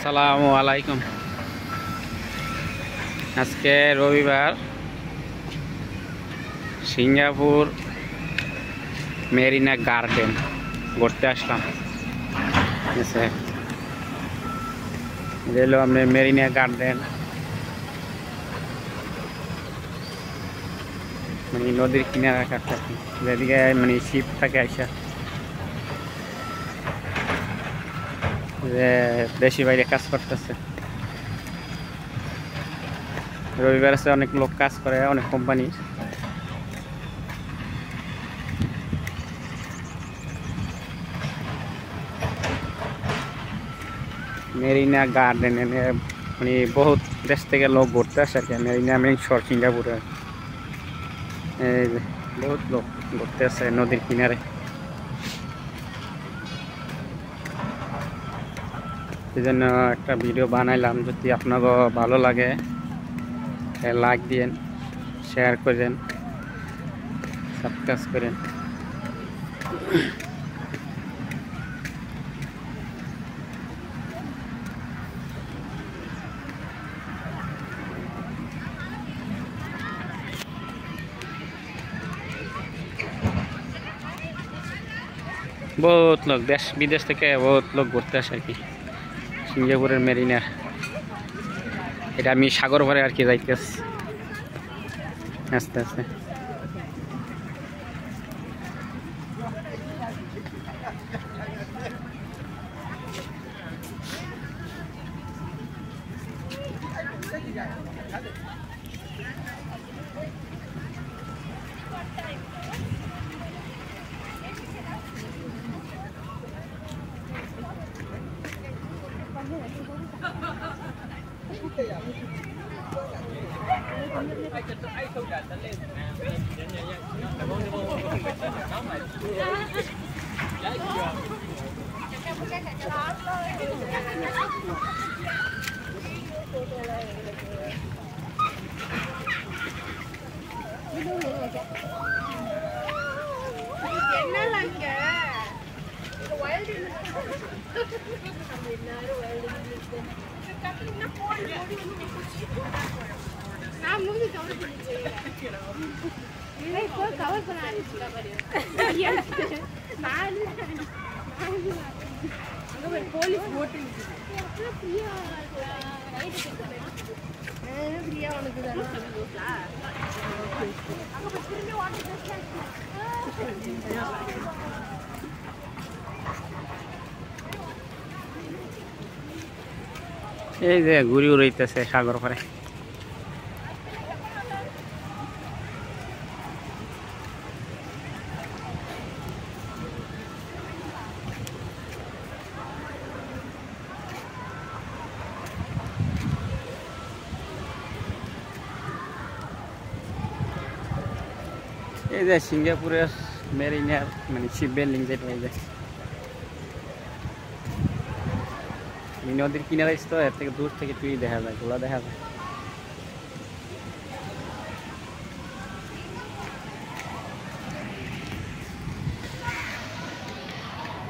আসসালামু আলাইকুম। আজকে রবিবার, সিঙ্গাপুর মেরিনা গার্ডেন ঘুরতে আসলাম। এলো আপনার মেরিনা গার্ডেন, মানে নদীর কিনারা কাছাকাছি, যেদিকে মানে শিপ থাকে আসা যে দেশি বাইরে কাজ করতেছে। রবিবার আছে, অনেক লোক কাজ করে, অনেক কোম্পানি। মেরিনা গার্ডেন মানে বহুত দেশ থেকে লোক ঘুরতে আসে আর কি। মেরিনা মেইনশোর সিঙ্গাপুরে বহুত লোক ঘুরতে আসে নদীর কিনারে। এই জন্য একটা ভিডিও বানাইলাম। যদি আপনাকে ভালো লাগে লাইক দিন, শেয়ার করেন, সাবস্ক্রাইব করেন। বহুত লোক দেশ বিদেশ থেকে বহুত লোক ঘুরতে আসে আর কি সিঙ্গাপুরের মেরিনার। এটা আমি সাগর ভরে আর কি যাইতেছি আস্তে আস্তে। कवर बना रही போலீஸ் ஓட்டு பிரியா உனக்கு এই যে ঘুরি উড়াইতেছে সাগর পারে। এই যে সিঙ্গাপুরের মেরিনার মানে শিপ বিল্ডিং, যেটা এই যে নদীর কিনারে তো এর থেকে দূর থেকে তুই দেখা যায়, গোলা দেখা যায়।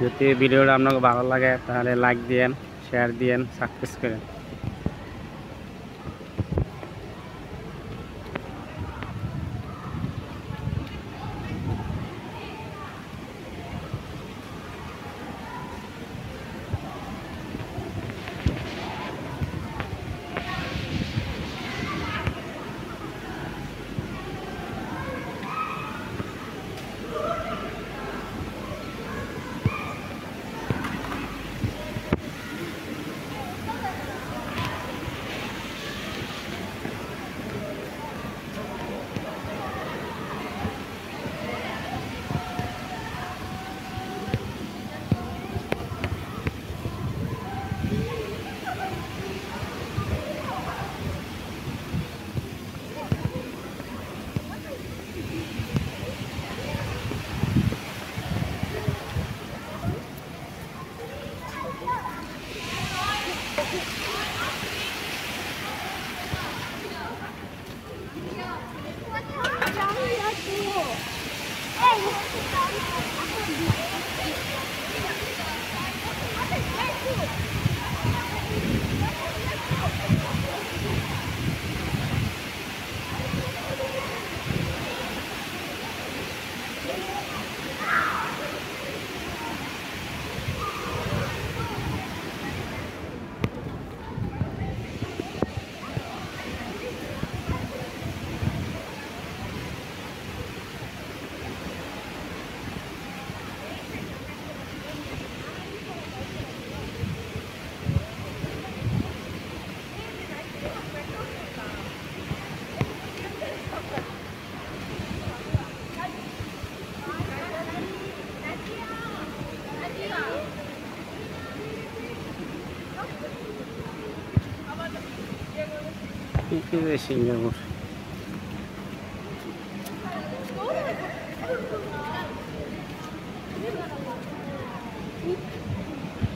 যদি ভিডিওটা আপনাকে ভালো লাগে তাহলে লাইক দিয়েন, শেয়ার দিয়েন, সাবস্ক্রাইব করেন। এই যে সিঙ্গাপুর।